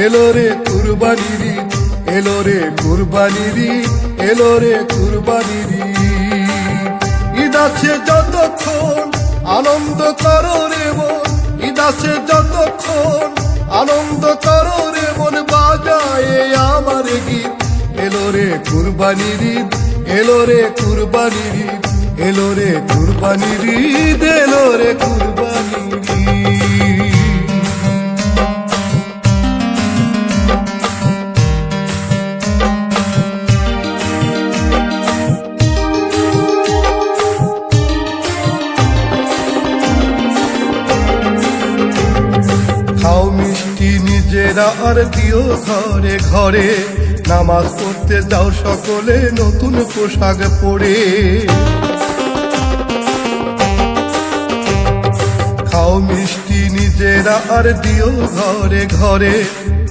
এলো রে কুরবানির ঈদ, এলো রে কুরবানির ঈদ, এলো রে কুরবানির ঈদ। ঈদ আছে যতক্ষণ আনন্দ করো রে মন, ঈদ আছে যতক্ষণ আনন্দ করো রে মন, বাজায় আমার গীত। এলো রে কুরবানির ঈদ, এলো রে কুরবানির ঈদ, এলো রে কুরবানির ঈদ, এলো রে কুরবানির ঈদ। খাও মিষ্টি নিজেরা আর দিও ঘরে ঘরে, নামাজ পড়তে যাও সকলে নতুন পোশাক পরে। খাও মিষ্টি নিজেরা আর দিও ঘরে ঘরে,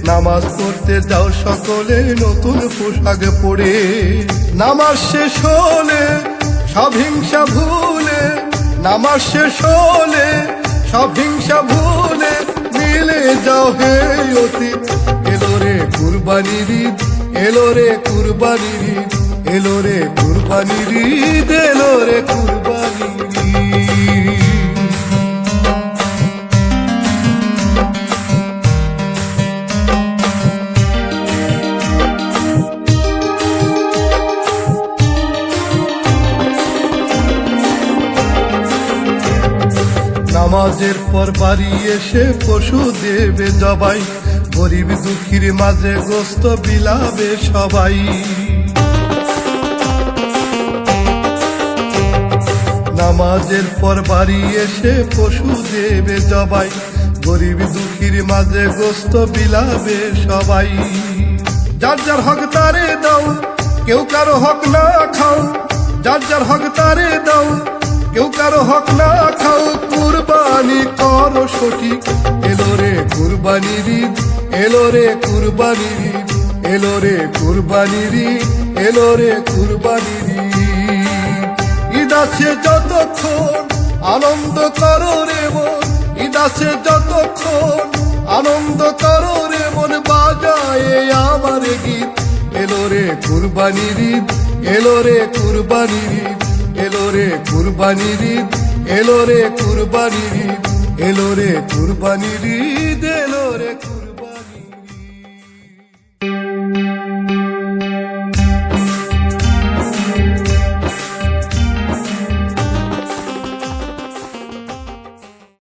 নামাজ পড়তে যাও সকলে নতুন পোশাক পরে। নামাজ শেষ হলে সব হিংসা ভুলে, নামাজ শেষ হলে সব হিংসা ভুলে মিলে যাও হে অতীত। এলো রে কুরবানির ঈদ, এলো রে কুরবানির ঈদ, এলো রে কুরবানির ঈদ, এলো রে কুরবানির ঈদ। নামাজের পর বাড়ি এসে পশু দেবে জবাই, গরিব দুঃখীর মাঝে গোস্ত বিলাবে সবাই। নামাজের পর বাড়ি এসে পশু দেবে জবাই, গরিব দুঃখীর মাঝে গোস্ত বিলাবে সবাই। যার যার হক তারে দাও, কেউ কারো হক না খাও, যার যার হক তারে দাও, কেউ কারো হক না খাও, কুরবানি করো সঠিক। এলো রে কুরবানির ঈদ, এলো রে কুরবানির ঈদ, এলো রে কুরবানির ঈদ, এলো রে কুরবানির ঈদ। ঈদ আছে যতক্ষণ আনন্দ করো রে মন, ঈদ আছে যতক্ষণ আনন্দ করো রে মন, বাজায় আমার গীত। এলো রে কুরবানির ঈদ, এলো রে কুরবানির ঈদ, এলো রে কুরবানির ঈদ, এলো রে কুরবানির ঈদ, এলো রে কুরবানির ঈদ।